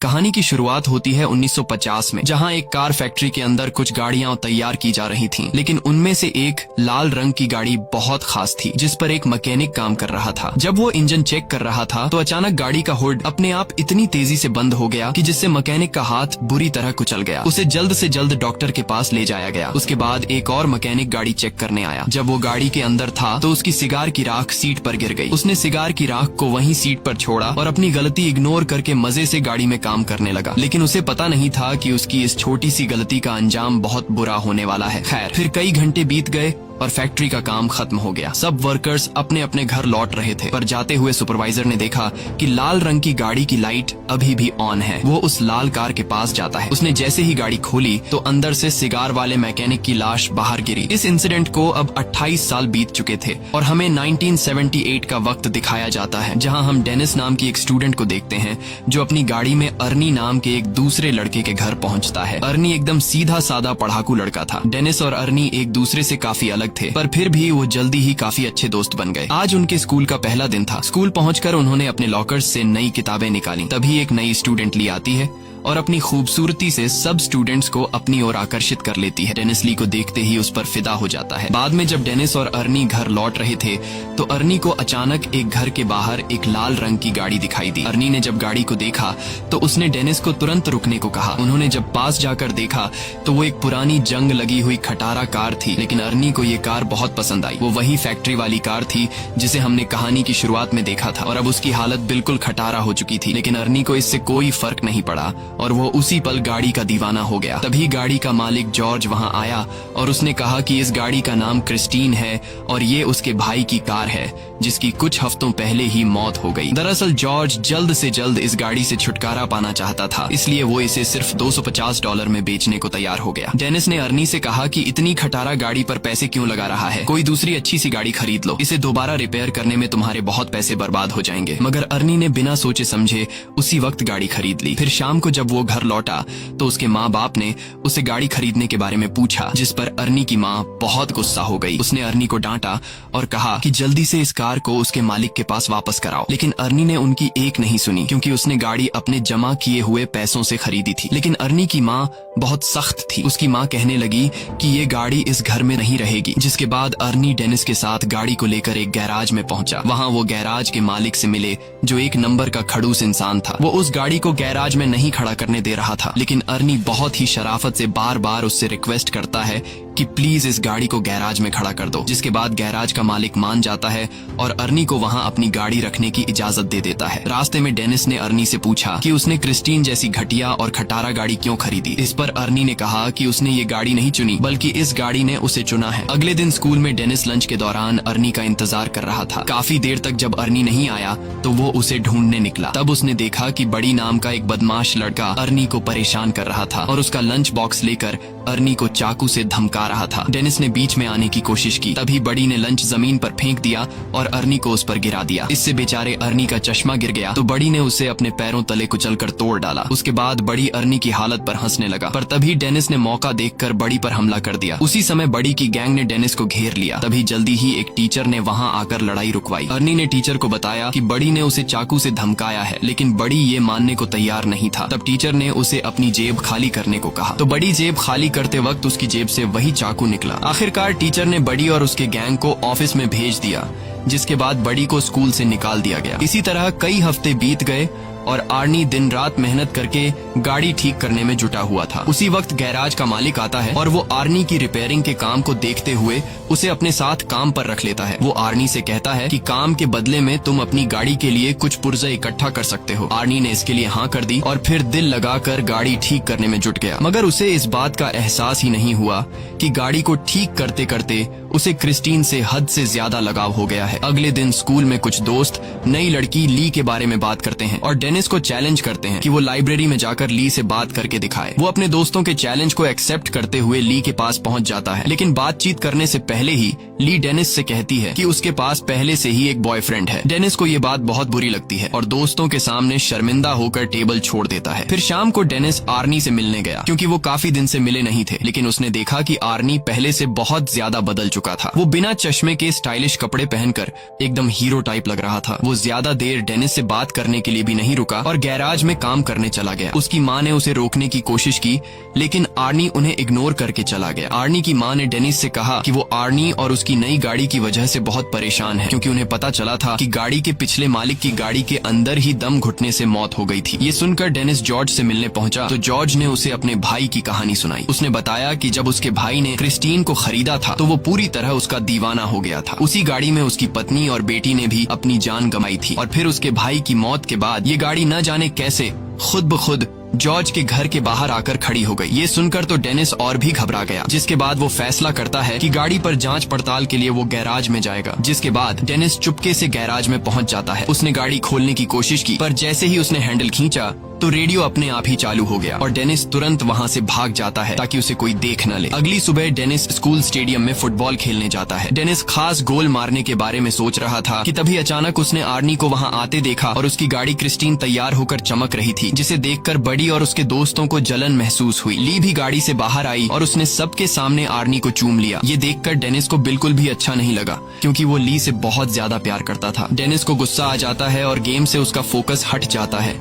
कहानी की शुरुआत होती है 1950 में, जहां एक कार फैक्ट्री के अंदर कुछ गाड़ियां तैयार की जा रही थीं, लेकिन उनमें से एक लाल रंग की गाड़ी बहुत खास थी, जिस पर एक मैकेनिक काम कर रहा था। जब वो इंजन चेक कर रहा था तो अचानक गाड़ी का हुड अपने आप इतनी तेजी से बंद हो गया कि जिससे मैकेनिक का हाथ बुरी तरह कुचल गया। उसे जल्द से जल्द डॉक्टर के पास ले जाया गया। उसके बाद एक और मैकेनिक गाड़ी चेक करने आया। जब वो गाड़ी के अंदर था तो उसकी सिगार की राख सीट पर गिर गई। उसने सिगार की राख को वहीं सीट पर छोड़ा और अपनी गलती इग्नोर करके मजे से गाड़ी में काम करने लगा, लेकिन उसे पता नहीं था कि उसकी इस छोटी सी गलती का अंजाम बहुत बुरा होने वाला है। खैर, फिर कई घंटे बीत गए और फैक्ट्री का काम खत्म हो गया। सब वर्कर्स अपने अपने घर लौट रहे थे, पर जाते हुए सुपरवाइजर ने देखा कि लाल रंग की गाड़ी की लाइट अभी भी ऑन है। वो उस लाल कार के पास जाता है। उसने जैसे ही गाड़ी खोली तो अंदर से सिगार वाले मैकेनिक की लाश बाहर गिरी। इस इंसिडेंट को अब 28 साल बीत चुके थे और हमें 1978 का वक्त दिखाया जाता है, जहां हम डेनिस नाम की एक स्टूडेंट को देखते हैं जो अपनी गाड़ी में अर्नी नाम के एक दूसरे लड़के के घर पहुंचता है। अर्नी एकदम सीधा साधा पढ़ाकू लड़का था। डेनिस और अर्नी एक दूसरे से काफी अलग थे, पर फिर भी वो जल्दी ही काफी अच्छे दोस्त बन गए। आज उनके स्कूल का पहला दिन था। स्कूल पहुंचकर उन्होंने अपने लॉकर्स से नई किताबें निकाली। तभी एक नई स्टूडेंट ली आती है और अपनी खूबसूरती से सब स्टूडेंट्स को अपनी ओर आकर्षित कर लेती है। डेनिस ली को देखते ही उस पर फिदा हो जाता है। बाद में जब डेनिस और अर्नी घर लौट रहे थे तो अर्नी को अचानक एक घर के बाहर एक लाल रंग की गाड़ी दिखाई दी। अर्नी ने जब गाड़ी को देखा तो उसने डेनिस को तुरंत रुकने को कहा। उन्होंने जब पास जाकर देखा तो वो एक पुरानी जंग लगी हुई खटारा कार थी, लेकिन अर्नी को ये कार बहुत पसंद आई। वो वही फैक्ट्री वाली कार थी जिसे हमने कहानी की शुरुआत में देखा था, और अब उसकी हालत बिल्कुल खटारा हो चुकी थी, लेकिन अर्नी को इससे कोई फर्क नहीं पड़ा और वो उसी पल गाड़ी का दीवाना हो गया। तभी गाड़ी का मालिक जॉर्ज वहां आया और उसने कहा कि इस गाड़ी का नाम क्रिस्टीन है और ये उसके भाई की कार है जिसकी कुछ हफ्तों पहले ही मौत हो गई। दरअसल जॉर्ज जल्द से जल्द इस गाड़ी से छुटकारा पाना चाहता था, इसलिए वो इसे सिर्फ $250 में बेचने को तैयार हो गया। डेनिस ने अर्नी से कहा कि इतनी खटारा गाड़ी पर पैसे क्यों लगा रहा है, कोई दूसरी अच्छी सी गाड़ी खरीद लो, इसे दोबारा रिपेयर करने में तुम्हारे बहुत पैसे बर्बाद हो जाएंगे। मगर अर्नी ने बिना सोचे समझे उसी वक्त गाड़ी खरीद ली। फिर शाम को जब वो घर लौटा तो उसके माँ बाप ने उसे गाड़ी खरीदने के बारे में पूछा, जिस पर अर्नी की माँ बहुत गुस्सा हो गई। उसने अर्नी को डांटा और कहा कि जल्दी से इस कार को उसके मालिक के पास वापस कराओ, लेकिन अर्नी ने उनकी एक नहीं सुनी, क्योंकि उसने गाड़ी अपने जमा किए हुए पैसों से खरीदी थी। लेकिन अर्नी की माँ बहुत सख्त थी। उसकी माँ कहने लगी कि ये गाड़ी इस घर में नहीं रहेगी। जिसके बाद अर्नी डेनिस के साथ गाड़ी को लेकर एक गैराज में पहुंचा। वहां वो गैराज के मालिक से मिले जो एक नंबर का खड़ूस इंसान था। वो उस गाड़ी को गैराज में नहीं खड़ा करने दे रहा था, लेकिन अर्नी बहुत ही शराफत से बार बार उससे रिक्वेस्ट करता है कि प्लीज इस गाड़ी को गैराज में खड़ा कर दो। जिसके बाद गैराज का मालिक मान जाता है और अर्नी को वहां अपनी गाड़ी रखने की इजाजत दे देता है। रास्ते में डेनिस ने अर्नी से पूछा कि उसने क्रिस्टीन जैसी घटिया और खटारा गाड़ी क्यों खरीदी। इस पर अर्नी ने कहा कि उसने ये गाड़ी नहीं चुनी, बल्कि इस गाड़ी ने उसे चुना है। अगले दिन स्कूल में डेनिस लंच के दौरान अर्नी का इंतजार कर रहा था। काफी देर तक जब अर्नी नहीं आया तो वो उसे ढूंढने निकला। तब उसने देखा कि बड़ी नाम का एक बदमाश लड़का अर्नी को परेशान कर रहा था और उसका लंच बॉक्स लेकर अर्नी को चाकू से धमका रहा था। डेनिस ने बीच में आने की कोशिश की, तभी बड़ी ने लंच जमीन पर फेंक दिया और अर्नी को उस पर गिरा दिया। इससे बेचारे अर्नी का चश्मा गिर गया तो बड़ी ने उसे अपने पैरों तले कुचलकर तोड़ डाला। उसके बाद बड़ी अर्नी की हालत पर हंसने लगा, पर तभी डेनिस ने मौका देखकर बड़ी पर हमला कर दिया। उसी समय बड़ी की गैंग ने डेनिस को घेर लिया। तभी जल्दी ही एक टीचर ने वहां आकर लड़ाई रुकवाई। अर्नी ने टीचर को बताया कि बड़ी ने उसे चाकू से धमकाया है, लेकिन बड़ी ये मानने को तैयार नहीं था। तब टीचर ने उसे अपनी जेब खाली करने को कहा, तो बड़ी जेब खाली करते वक्त उसकी जेब से वही चाकू निकला। आखिरकार टीचर ने बड़ी और उसके गैंग को ऑफिस में भेज दिया, जिसके बाद बड़ी को स्कूल से निकाल दिया गया। इसी तरह कई हफ्ते बीत गए और आर्नी दिन रात मेहनत करके गाड़ी ठीक करने में जुटा हुआ था। उसी वक्त गैराज का मालिक आता है और वो आर्नी की रिपेयरिंग के काम को देखते हुए उसे अपने साथ काम पर रख लेता है। वो आर्नी से कहता है कि काम के बदले में तुम अपनी गाड़ी के लिए कुछ पुर्जे इकट्ठा कर सकते हो। आर्नी ने इसके लिए हाँ कर दी और फिर दिल लगाकर गाड़ी ठीक करने में जुट गया। मगर उसे इस बात का एहसास ही नहीं हुआ कि गाड़ी को ठीक करते करते उसे क्रिस्टीन से हद से ज्यादा लगाव हो गया है। अगले दिन स्कूल में कुछ दोस्त नई लड़की ली के बारे में बात करते हैं और डेनिस को चैलेंज करते हैं कि वो लाइब्रेरी में जाकर ली से बात करके दिखाए। वो अपने दोस्तों के चैलेंज को एक्सेप्ट करते हुए ली के पास पहुंच जाता है, लेकिन बातचीत करने से पहले ही ली डेनिस से कहती है कि उसके पास पहले से ही एक बॉयफ्रेंड है। डेनिस को ये बात बहुत बुरी लगती है और दोस्तों के सामने शर्मिंदा होकर टेबल छोड़ देता है। फिर शाम को डेनिस आर्नी से मिलने गया, क्योंकि वो काफी दिन से मिले नहीं थे, लेकिन उसने देखा कि आर्नी पहले से बहुत ज्यादा बदल चुका था। वो बिना चश्मे के स्टाइलिश कपड़े पहनकर एकदम हीरो टाइप लग रहा था। वो ज्यादा देर डेनिस से बात करने के लिए भी नहीं रुका रुका और गैराज में काम करने चला गया। उसकी माँ ने उसे रोकने की कोशिश की, लेकिन आर्नी उन्हें इग्नोर करके चला गया। आर्नी की माँ ने डेनिस से कहा कि वो आर्नी और उसकी नई गाड़ी की वजह से बहुत परेशान है, क्योंकि उन्हें पता चला था कि गाड़ी के पिछले मालिक की गाड़ी के अंदर ही दम घुटने से मौत हो गई थी। ये सुनकर डेनिस जॉर्ज से मिलने पहुंचा तो जॉर्ज ने उसे अपने भाई की कहानी सुनाई। उसने बताया कि जब उसके भाई ने क्रिस्टीन को खरीदा था तो वो पूरी तरह उसका दीवाना हो गया था। उसी गाड़ी में उसकी पत्नी और बेटी ने भी अपनी जान गंवाई थी और फिर उसके भाई की मौत के बाद ये गाड़ी न जाने कैसे खुद ब खुद जॉर्ज के घर के बाहर आकर खड़ी हो गई। ये सुनकर तो डेनिस और भी घबरा गया, जिसके बाद वो फैसला करता है कि गाड़ी पर जांच पड़ताल के लिए वो गैराज में जाएगा। जिसके बाद डेनिस चुपके से गैराज में पहुंच जाता है। उसने गाड़ी खोलने की कोशिश की, पर जैसे ही उसने हैंडल खींचा तो रेडियो अपने आप ही चालू हो गया और डेनिस तुरंत वहां से भाग जाता है ताकि उसे कोई देख न ले। अगली सुबह डेनिस स्कूल स्टेडियम में फुटबॉल खेलने जाता है। डेनिस खास गोल मारने के बारे में सोच रहा था कि तभी अचानक उसने आर्नी को वहां आते देखा और उसकी गाड़ी क्रिस्टीन तैयार होकर चमक रही थी, जिसे देखकर बडी और उसके दोस्तों को जलन महसूस हुई। ली भी गाड़ी से बाहर आई और उसने सबके सामने आर्नी को चूम लिया। ये देखकर डेनिस को बिल्कुल भी अच्छा नहीं लगा, क्योंकि वो ली से बहुत ज्यादा प्यार करता था। डेनिस को गुस्सा आ जाता है और गेम से उसका फोकस हट जाता है।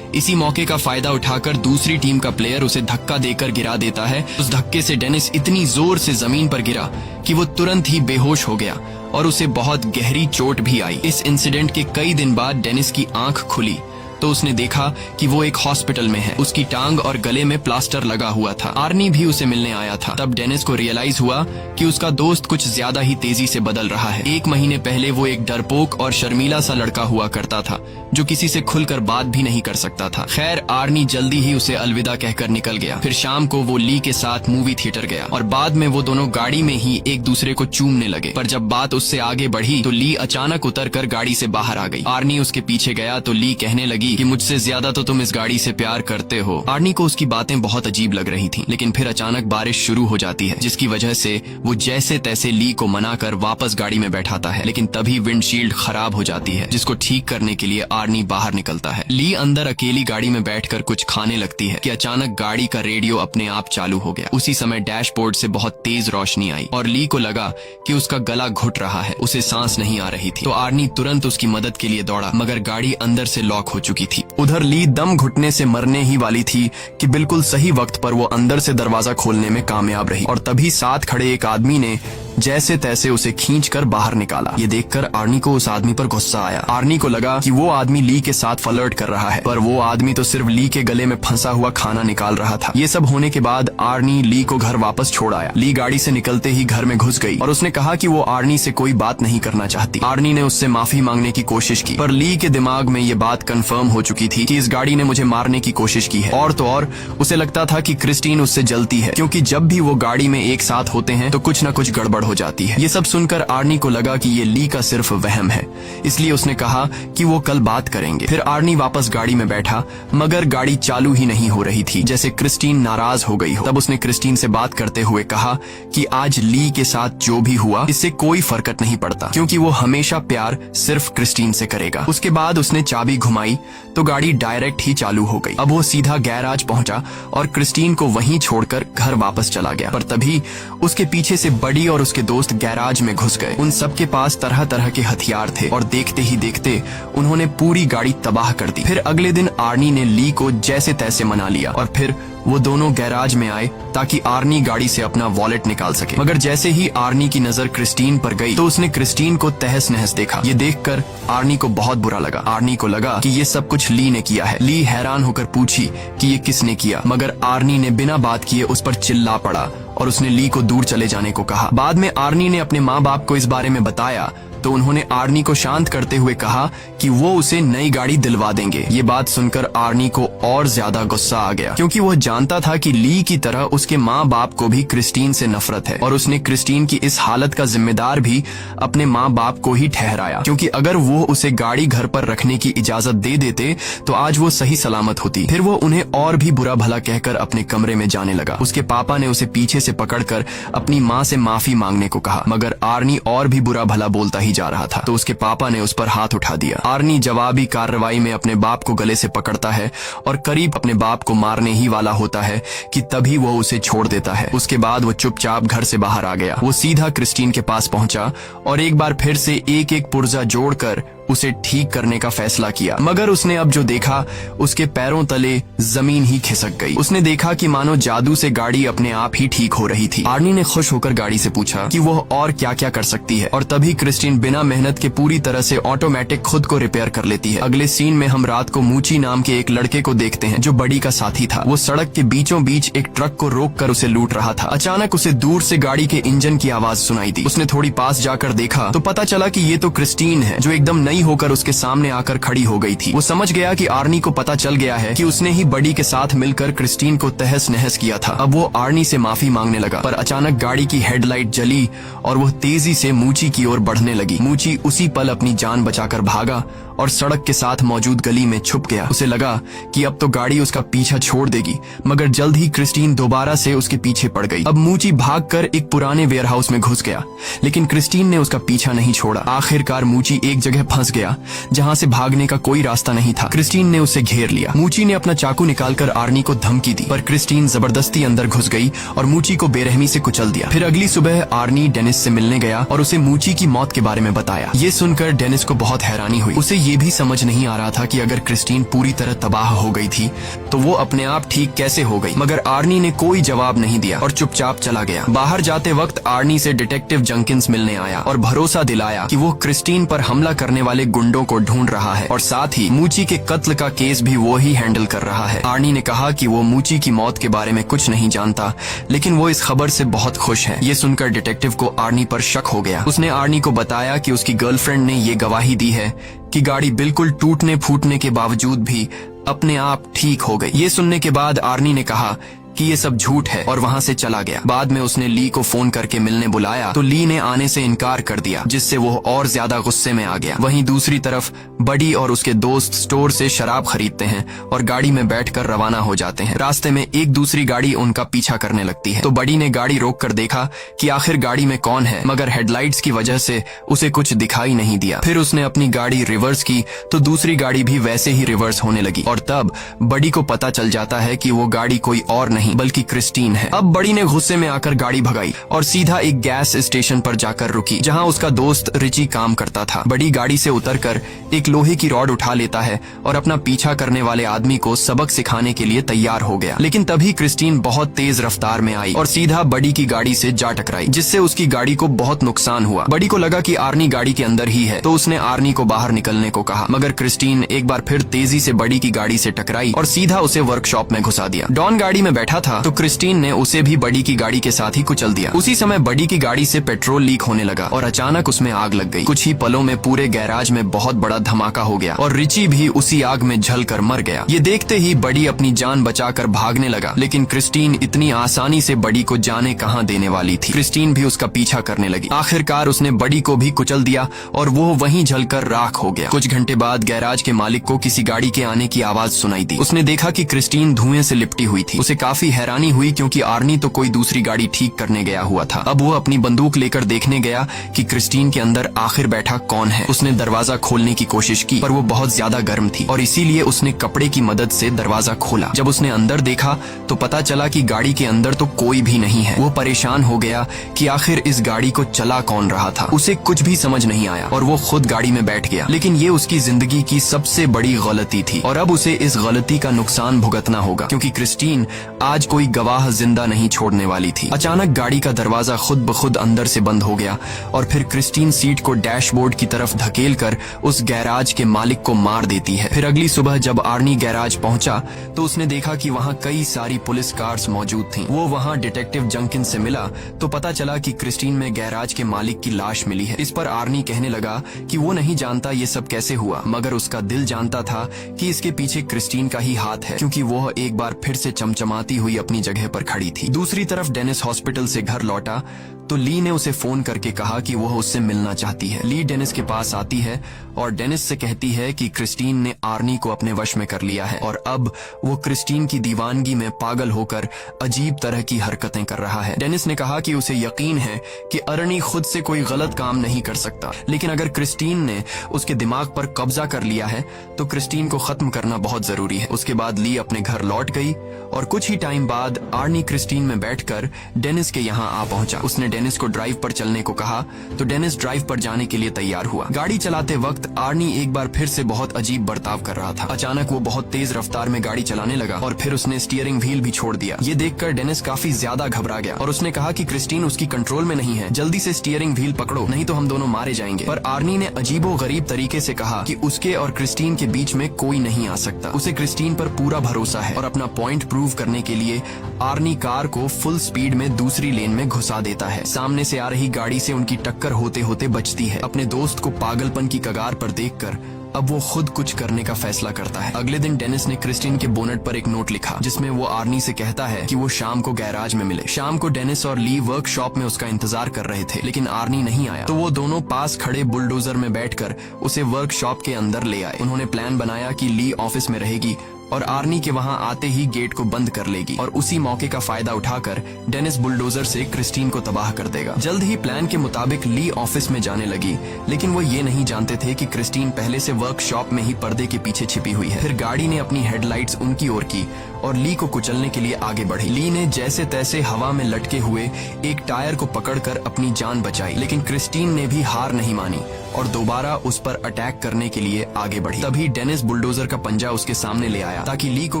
इसी मौके का फायदा उठाकर दूसरी टीम का प्लेयर उसे धक्का देकर गिरा देता है। उस धक्के से डेनिस इतनी जोर से जमीन पर गिरा कि वो तुरंत ही बेहोश हो गया और उसे बहुत गहरी चोट भी आई। इस इंसिडेंट के कई दिन बाद डेनिस की आंख खुली तो उसने देखा कि वो एक हॉस्पिटल में है। उसकी टांग और गले में प्लास्टर लगा हुआ था। आर्नी भी उसे मिलने आया था। तब डेनिस को रियलाइज हुआ कि उसका दोस्त कुछ ज्यादा ही तेजी से बदल रहा है। 1 महीने पहले वो एक डरपोक और शर्मीला सा लड़का हुआ करता था, जो किसी से खुलकर बात भी नहीं कर सकता था। खैर, आर्नी जल्दी ही उसे अलविदा कहकर निकल गया। फिर शाम को वो ली के साथ मूवी थिएटर गया और बाद में वो दोनों गाड़ी में ही एक दूसरे को चूमने लगे। पर जब बात उससे आगे बढ़ी तो ली अचानक उतरकर गाड़ी से बाहर आ गई। आर्नी उसके पीछे गया तो ली कहने लगी कि मुझसे ज्यादा तो तुम इस गाड़ी से प्यार करते हो। आर्नी को उसकी बातें बहुत अजीब लग रही थीं, लेकिन फिर अचानक बारिश शुरू हो जाती है, जिसकी वजह से वो जैसे तैसे ली को मनाकर वापस गाड़ी में बैठाता है। लेकिन तभी विंडशील्ड खराब हो जाती है, जिसको ठीक करने के लिए आर्नी बाहर निकलता है। ली अंदर अकेली गाड़ी में बैठकर कुछ खाने लगती है कि अचानक गाड़ी का रेडियो अपने आप चालू हो गया। उसी समय डैशबोर्ड से बहुत तेज रोशनी आई और ली को लगा कि उसका गला घुट रहा है, उसे सांस नहीं आ रही थी। तो आर्नी तुरंत उसकी मदद के लिए दौड़ा, मगर गाड़ी अंदर से लॉक हो चुकी थी। उधर ली दम घुटने से मरने ही वाली थी कि बिल्कुल सही वक्त पर वो अंदर से दरवाजा खोलने में कामयाब रही और तभी साथ खड़े एक आदमी ने जैसे तैसे उसे खींचकर बाहर निकाला। ये देखकर आर्नी को उस आदमी पर गुस्सा आया। आर्नी को लगा कि वो आदमी ली के साथ फ्लर्ट कर रहा है, पर वो आदमी तो सिर्फ ली के गले में फंसा हुआ खाना निकाल रहा था। ये सब होने के बाद आर्नी ली को घर वापस छोड़ आया। ली गाड़ी से निकलते ही घर में घुस गई और उसने कहा कि वो आर्नी से कोई बात नहीं करना चाहती। आर्नी ने उससे माफी मांगने की कोशिश की, पर ली के दिमाग में ये बात कंफर्म हो चुकी थी कि इस गाड़ी ने मुझे मारने की कोशिश की है। और तो और उसे लगता था कि क्रिस्टीन उससे जलती है, क्योंकि जब भी वो गाड़ी में एक साथ होते हैं तो कुछ न कुछ गड़बड़ हो जाती है। ये सब सुनकर आर्नी को लगा कि ये ली का सिर्फ वहम है, इसलिए उसने कहा कि वो कल बात करेंगे। फिर आर्नी वापस गाड़ी में बैठा, मगर गाड़ी चालू ही नहीं हो रही थी, जैसे क्रिस्टीन नाराज हो गई हो। तब उसने क्रिस्टीन से बात करते हुए कहा कि आज ली के साथ जो भी हुआ इससे कोई फर्क नहीं पड़ता, क्योंकि वो हमेशा प्यार सिर्फ क्रिस्टीन से करेगा। उसके बाद उसने चाबी घुमाई तो गाड़ी डायरेक्ट ही चालू हो गई। अब वो सीधा गैराज पहुंचा और क्रिस्टीन को वहीं छोड़कर घर वापस चला गया। पर तभी उसके पीछे से बडी और उसके दोस्त गैराज में घुस गए। उन सबके पास तरह तरह के हथियार थे और देखते ही देखते उन्होंने पूरी गाड़ी तबाह कर दी। फिर अगले दिन आर्नी ने ली को जैसे तैसे मना लिया और फिर वो दोनों गैराज में आए ताकि आर्नी गाड़ी से अपना वॉलेट निकाल सके। मगर जैसे ही आर्नी की नजर क्रिस्टीन पर गई तो उसने क्रिस्टीन को तहस नहस देखा। ये देखकर आर्नी को बहुत बुरा लगा। आर्नी को लगा कि ये सब कुछ ली ने किया है। ली हैरान होकर पूछी कि ये किसने किया, मगर आर्नी ने बिना बात किए उस पर चिल्ला पड़ा और उसने ली को दूर चले जाने को कहा। बाद में आर्नी ने अपने माँ बाप को इस बारे में बताया तो उन्होंने आर्नी को शांत करते हुए कहा कि वो उसे नई गाड़ी दिलवा देंगे। ये बात सुनकर आर्नी को और ज्यादा गुस्सा आ गया, क्योंकि वह जानता था कि ली की तरह उसके माँ बाप को भी क्रिस्टीन से नफरत है और उसने क्रिस्टीन की इस हालत का जिम्मेदार भी अपने माँ बाप को ही ठहराया, क्योंकि अगर वो उसे गाड़ी घर पर रखने की इजाजत दे देते तो आज वो सही सलामत होती। फिर वो उन्हें और भी बुरा भला कहकर अपने कमरे में जाने लगा। उसके पापा ने उसे पीछे से पकड़कर अपनी माँ से माफी मांगने को कहा, मगर आर्नी और भी बुरा भला बोलता ही जा रहा था, तो उसके पापा ने उस पर हाथ उठा दिया। आर्नी जवाबी कार्रवाई में अपने बाप को गले से पकड़ता है और करीब अपने बाप को मारने ही वाला होता है कि तभी वो उसे छोड़ देता है। उसके बाद वो चुपचाप घर से बाहर आ गया। वो सीधा क्रिस्टीन के पास पहुंचा और एक बार फिर से एक एक पुर्जा जोड़कर उसे ठीक करने का फैसला किया। मगर उसने अब जो देखा उसके पैरों तले जमीन ही खिसक गई। उसने देखा कि मानो जादू से गाड़ी अपने आप ही ठीक हो रही थी। आर्नी ने खुश होकर गाड़ी से पूछा कि वह और क्या क्या कर सकती है, और तभी क्रिस्टीन बिना मेहनत के पूरी तरह से ऑटोमेटिक खुद को रिपेयर कर लेती है। अगले सीन में हम रात को मूची नाम के एक लड़के को देखते हैं जो बडी का साथी था। वो सड़क के बीचों बीच एक ट्रक को रोक कर उसे लूट रहा था। अचानक उसे दूर से गाड़ी के इंजन की आवाज सुनाई दी। उसने थोड़ी पास जाकर देखा तो पता चला कि ये तो क्रिस्टीन है, जो एकदम नई होकर उसके सामने आकर खड़ी हो गई थी। वो समझ गया कि आर्नी को पता चल गया है कि उसने ही बडी के साथ मिलकर क्रिस्टीन को तहस नहस किया था। अब वो आर्नी से माफी मांगने लगा, पर अचानक गाड़ी की हेडलाइट जली और वो तेजी से मूची की ओर बढ़ने लगी। मूची उसी पल अपनी जान बचाकर भागा और सड़क के साथ मौजूद गली में छुप गया। उसे लगा कि अब तो गाड़ी उसका पीछा छोड़ देगी, मगर जल्द ही क्रिस्टीन दोबारा से उसके पीछे पड़ गई। अब मूची भागकर एक पुराने वेयरहाउस में घुस गया, लेकिन क्रिस्टीन ने उसका पीछा नहीं छोड़ा। आखिरकार मूची एक जगह फंस गया जहां से भागने का कोई रास्ता नहीं था। क्रिस्टीन ने उसे घेर लिया। मूची ने अपना चाकू निकालकर आर्नी को धमकी दी, पर क्रिस्टीन जबरदस्ती अंदर घुस गई और मूची को बेरहमी से कुचल दिया। फिर अगली सुबह आर्नी डेनिस से मिलने गया और उसे मूची की मौत के बारे में बताया। ये सुनकर डेनिस को बहुत हैरानी हुई। उसे ये भी समझ नहीं आ रहा था कि अगर क्रिस्टीन पूरी तरह तबाह हो गई थी तो वो अपने आप ठीक कैसे हो गई। मगर आर्नी ने कोई जवाब नहीं दिया और चुपचाप चला गया। बाहर जाते वक्त आर्नी से डिटेक्टिव जंकिंस मिलने आया और भरोसा दिलाया कि वो क्रिस्टीन पर हमला करने वाले गुंडों को ढूंढ रहा है और साथ ही मूची के कत्ल का केस भी वो ही हैंडल कर रहा है। आर्नी ने कहा कि वो मूची की मौत के बारे में कुछ नहीं जानता, लेकिन वो इस खबर से बहुत खुश है। ये सुनकर डिटेक्टिव को आर्नी पर शक हो गया। उसने आर्नी को बताया कि उसकी गर्लफ्रेंड ने ये गवाही दी है कि गाड़ी बिल्कुल टूटने फूटने के बावजूद भी अपने आप ठीक हो गई। ये सुनने के बाद आर्नी ने कहा कि ये सब झूठ है और वहां से चला गया। बाद में उसने ली को फोन करके मिलने बुलाया तो ली ने आने से इनकार कर दिया, जिससे वो और ज्यादा गुस्से में आ गया। वहीं दूसरी तरफ बडी और उसके दोस्त स्टोर से शराब खरीदते हैं और गाड़ी में बैठकर रवाना हो जाते हैं। रास्ते में एक दूसरी गाड़ी उनका पीछा करने लगती है तो बडी ने गाड़ी रोक कर देखा कि आखिर गाड़ी में कौन है, मगर हेडलाइट्स की वजह से उसे कुछ दिखाई नहीं दिया। फिर उसने अपनी गाड़ी रिवर्स की तो दूसरी गाड़ी भी वैसे ही रिवर्स होने लगी और तब बडी को पता चल जाता है कि वो गाड़ी कोई और नहीं बल्कि क्रिस्टीन है। अब बडी ने गुस्से में आकर गाड़ी भगाई और सीधा एक गैस स्टेशन पर जाकर रुकी जहां उसका दोस्त रिची काम करता था। बडी गाड़ी से उतरकर एक लोहे की रॉड उठा लेता है और अपना पीछा करने वाले आदमी को सबक सिखाने के लिए तैयार हो गया। लेकिन तभी क्रिस्टीन बहुत तेज रफ्तार में आई और सीधा बडी की गाड़ी से जा टकराई, जिससे उसकी गाड़ी को बहुत नुकसान हुआ। बडी को लगा कि आर्नी गाड़ी के अंदर ही है तो उसने आर्नी को बाहर निकलने को कहा, मगर क्रिस्टीन एक बार फिर तेजी से बडी की गाड़ी से टकराई और सीधा उसे वर्कशॉप में घुसा दिया। डॉन गाड़ी में बैठा था तो क्रिस्टीन ने उसे भी बडी की गाड़ी के साथ ही कुचल दिया। उसी समय बडी की गाड़ी से पेट्रोल लीक होने लगा और अचानक उसमें आग लग गई। कुछ ही पलों में पूरे गैराज में बहुत बड़ा धमाका हो गया और रिची भी उसी आग में जलकर मर गया। ये देखते ही बडी अपनी जान बचाकर भागने लगा, लेकिन क्रिस्टीन इतनी आसानी से बडी को जाने कहां देने वाली थी। क्रिस्टीन भी उसका पीछा करने लगी। आखिरकार उसने बडी को भी कुचल दिया और वो वहीं जलकर राख हो गया। कुछ घंटे बाद गैराज के मालिक को किसी गाड़ी के आने की आवाज सुनाई दी। उसने देखा कि क्रिस्टीन धुएं से लिपटी हुई थी। उसे काफी हैरानी हुई क्योंकि आर्नी तो कोई दूसरी गाड़ी ठीक करने गया हुआ था। अब वो अपनी बंदूक लेकर देखने गया कि क्रिस्टीन के अंदर आखिर बैठा कौन है। उसने दरवाजा खोलने की कोशिश की पर वो बहुत ज्यादा गर्म थी और इसीलिए उसने कपड़े की मदद से दरवाजा खोला। जब उसने अंदर देखा तो पता चला कि गाड़ी के अंदर तो कोई भी नहीं है। वो परेशान हो गया कि आखिर इस गाड़ी को चला कौन रहा था। उसे कुछ भी समझ नहीं आया और वो खुद गाड़ी में बैठ गया। लेकिन ये उसकी जिंदगी की सबसे बड़ी गलती थी और अब उसे इस गलती का नुकसान भुगतना होगा, क्योंकि क्रिस्टीन आज कोई गवाह जिंदा नहीं छोड़ने वाली थी। अचानक गाड़ी का दरवाजा खुद ब खुद अंदर से बंद हो गया और फिर क्रिस्टीन सीट को डैशबोर्ड की तरफ धकेलकर उस गैराज के मालिक को मार देती है। फिर अगली सुबह जब आर्नी गैराज पहुंचा तो उसने देखा कि वहां कई सारी पुलिस कार्स मौजूद थीं। वो वहां डिटेक्टिव जंकिन से मिला तो पता चला कि क्रिस्टीन में गैराज के मालिक की लाश मिली है। इस पर आर्नी कहने लगा कि वो नहीं जानता ये सब कैसे हुआ, मगर उसका दिल जानता था कि इसके पीछे क्रिस्टीन का ही हाथ है, क्योंकि वो एक बार फिर से चमचमाती हुई अपनी जगह पर खड़ी थी। दूसरी तरफ डेनिस हॉस्पिटल से घर लौटा तो ली ने उसे फोन करके कहा कि वह उससे मिलना चाहती है। ली डेनिस के पास आती है और डेनिस से कहती है कि क्रिस्टीन ने आर्नी को अपने वश में कर लिया है और अब वो क्रिस्टीन की दीवानगी में पागल होकर अजीब तरह की हरकतें कर रहा है। डेनिस ने कहा कि उसे यकीन है कि आर्नी खुद से कोई गलत काम नहीं कर सकता, लेकिन अगर क्रिस्टीन ने उसके दिमाग पर कब्जा कर लिया है तो क्रिस्टीन को खत्म करना बहुत जरूरी है। उसके बाद ली अपने घर लौट गई और कुछ ही टाइम बाद आर्नी क्रिस्टीन में बैठकर डेनिस के यहाँ आ पहुंचा। उसने डेनिस को ड्राइव पर चलने को कहा तो डेनिस ड्राइव पर जाने के लिए तैयार हुआ। गाड़ी चलाते वक्त आर्नी एक बार फिर से बहुत अजीब बर्ताव कर रहा था। अचानक वो बहुत तेज रफ्तार में गाड़ी चलाने लगा और फिर उसने स्टीयरिंग व्हील भी छोड़ दिया। ये देखकर डेनिस काफी ज्यादा घबरा गया और उसने कहा कि क्रिस्टीन उसकी कंट्रोल में नहीं है, जल्दी से स्टीयरिंग व्हील पकड़ो नहीं तो हम दोनों मारे जाएंगे। पर आर्नी ने अजीबो गरीब तरीके से कहा कि उसके और क्रिस्टीन के बीच में कोई नहीं आ सकता। उसे क्रिस्टीन पर पूरा भरोसा है और अपना पॉइंट प्रूव करने के लिए आर्नी कार को फुल स्पीड में दूसरी लेन में घुसा देता है। सामने से आ रही गाड़ी से उनकी टक्कर होते होते बचती है। अपने दोस्त को पागलपन की कगार पर देखकर अब वो खुद कुछ करने का फैसला करता है। अगले दिन डेनिस ने क्रिस्टीन के बोनट पर एक नोट लिखा जिसमें वो आर्नी से कहता है कि वो शाम को गैराज में मिले। शाम को डेनिस और ली वर्कशॉप में उसका इंतजार कर रहे थे, लेकिन आर्नी नहीं आया तो वो दोनों पास खड़े बुलडोजर में बैठकर उसे वर्कशॉप के अंदर ले आए। उन्होंने प्लान बनाया कि ली ऑफिस में रहेगी और आर्नी के वहां आते ही गेट को बंद कर लेगी और उसी मौके का फायदा उठाकर डेनिस बुलडोजर से क्रिस्टीन को तबाह कर देगा। जल्द ही प्लान के मुताबिक ली ऑफिस में जाने लगी, लेकिन वो ये नहीं जानते थे कि क्रिस्टीन पहले से वर्कशॉप में ही पर्दे के पीछे छिपी हुई है। फिर गाड़ी ने अपनी हेडलाइट्स उनकी ओर की और ली को कुचलने के लिए आगे बढ़ी। ली ने जैसे तैसे हवा में लटके हुए एक टायर को पकड़कर अपनी जान बचाई, लेकिन क्रिस्टीन ने भी हार नहीं मानी और दोबारा उस पर अटैक करने के लिए आगे बढ़ी। तभी डेनिस बुलडोजर का पंजा उसके सामने ले आया ताकि ली को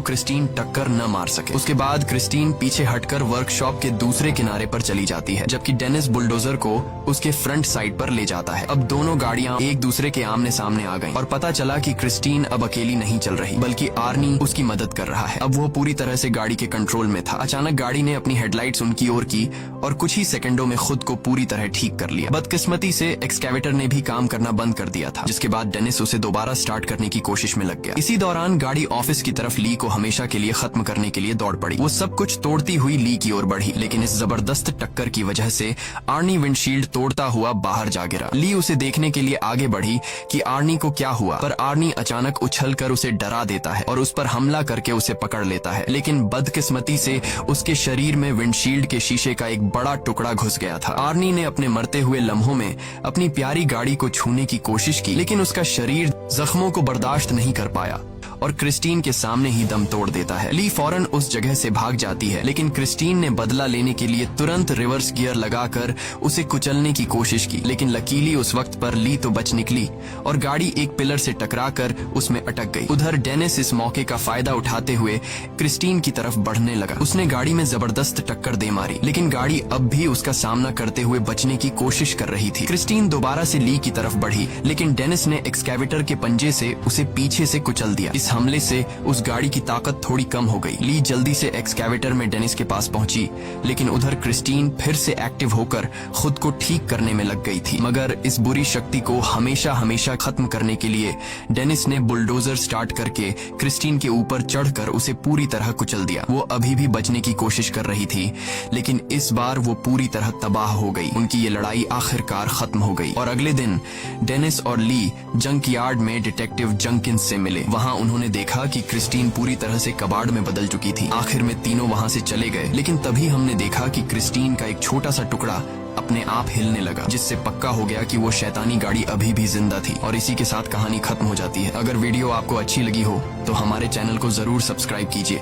क्रिस्टीन टक्कर न मार सके। उसके बाद क्रिस्टीन पीछे हटकर वर्कशॉप के दूसरे किनारे पर चली जाती है, जबकि डेनिस बुलडोजर को उसके फ्रंट साइड पर ले जाता है। अब दोनों गाड़ियां एक दूसरे के आमने सामने आ गईं और पता चला कि क्रिस्टीन अब अकेली नहीं चल रही, बल्कि आर्नी उसकी मदद कर रहा है। अब वो पूरी तरह से गाड़ी के कंट्रोल में था। अचानक गाड़ी ने अपनी हेडलाइट्स उनकी ओर की और कुछ ही सेकंडों में खुद को पूरी तरह ठीक कर लिया। बदकिस्मती से एक्सकैवेटर ने भी काम करना बंद कर दिया था, जिसके बाद डेनिस उसे दोबारा स्टार्ट करने की कोशिश में लग गया। इसी दौरान गाड़ी ऑफिस की तरफ ली को हमेशा के लिए खत्म करने के लिए दौड़ पड़ी। वो सब कुछ तोड़ती हुई ली की ओर बढ़ी, लेकिन इस जबरदस्त टक्कर की वजह से आर्नी विंडशील्ड तोड़ता हुआ बाहर जा गिरा। ली उसे देखने के लिए आगे बढ़ी कि आर्नी को क्या हुआ, पर आर्नी अचानक उछलकर उसे डरा देता है और उस पर हमला करके उसे पकड़ लेता है। लेकिन बदकिस्मती से उसके शरीर में विंडशील्ड के शीशे का एक बड़ा टुकड़ा घुस गया था। आर्नी ने अपने मरते हुए लम्हों में अपनी प्यारी गाड़ी को छूने की कोशिश की, लेकिन उसका शरीर जख्मों को बर्दाश्त नहीं कर पाया और क्रिस्टीन के सामने ही दम तोड़ देता है। ली फौरन उस जगह से भाग जाती है, लेकिन क्रिस्टीन ने बदला लेने के लिए तुरंत रिवर्स गियर लगाकर उसे कुचलने की कोशिश की, लेकिन लकीली उस वक्त पर ली तो बच निकली और गाड़ी एक पिलर से टकराकर उसमें अटक गई। उधर डेनिस इस मौके का फायदा उठाते हुए क्रिस्टीन की तरफ बढ़ने लगा। उसने गाड़ी में जबरदस्त टक्कर दे मारी, लेकिन गाड़ी अब भी उसका सामना करते हुए बचने की कोशिश कर रही थी। क्रिस्टीन दोबारा से ली की तरफ बढ़ी, लेकिन डेनिस ने एक्सकैवेटर के पंजे से उसे पीछे से कुचल दिया। इस हमले से उस गाड़ी की ताकत थोड़ी कम हो गई। ली जल्दी से एक्सकैवेटर में डेनिस के पास पहुंची, लेकिन उधर क्रिस्टीन फिर से एक्टिव होकर खुद को ठीक करने में लग गई थी। मगर इस बुरी शक्ति को हमेशा हमेशा खत्म करने के लिए डेनिस ने बुलडोजर स्टार्ट करके क्रिस्टीन के ऊपर चढ़कर उसे पूरी तरह कुचल दिया। वो अभी भी बचने की कोशिश कर रही थी, लेकिन इस बार वो पूरी तरह तबाह हो गई। उनकी ये लड़ाई आखिरकार खत्म हो गई और अगले दिन डेनिस और ली जंक यार्ड में डिटेक्टिव जंकिंस से मिले। वहाँ उन्होंने देखा कि क्रिस्टीन पूरी तरह से कबाड़ में बदल चुकी थी। आखिर में तीनों वहाँ से चले गए, लेकिन तभी हमने देखा कि क्रिस्टीन का एक छोटा सा टुकड़ा अपने आप हिलने लगा, जिससे पक्का हो गया कि वो शैतानी गाड़ी अभी भी जिंदा थी। और इसी के साथ कहानी खत्म हो जाती है। अगर वीडियो आपको अच्छी लगी हो तो हमारे चैनल को जरूर सब्सक्राइब कीजिए।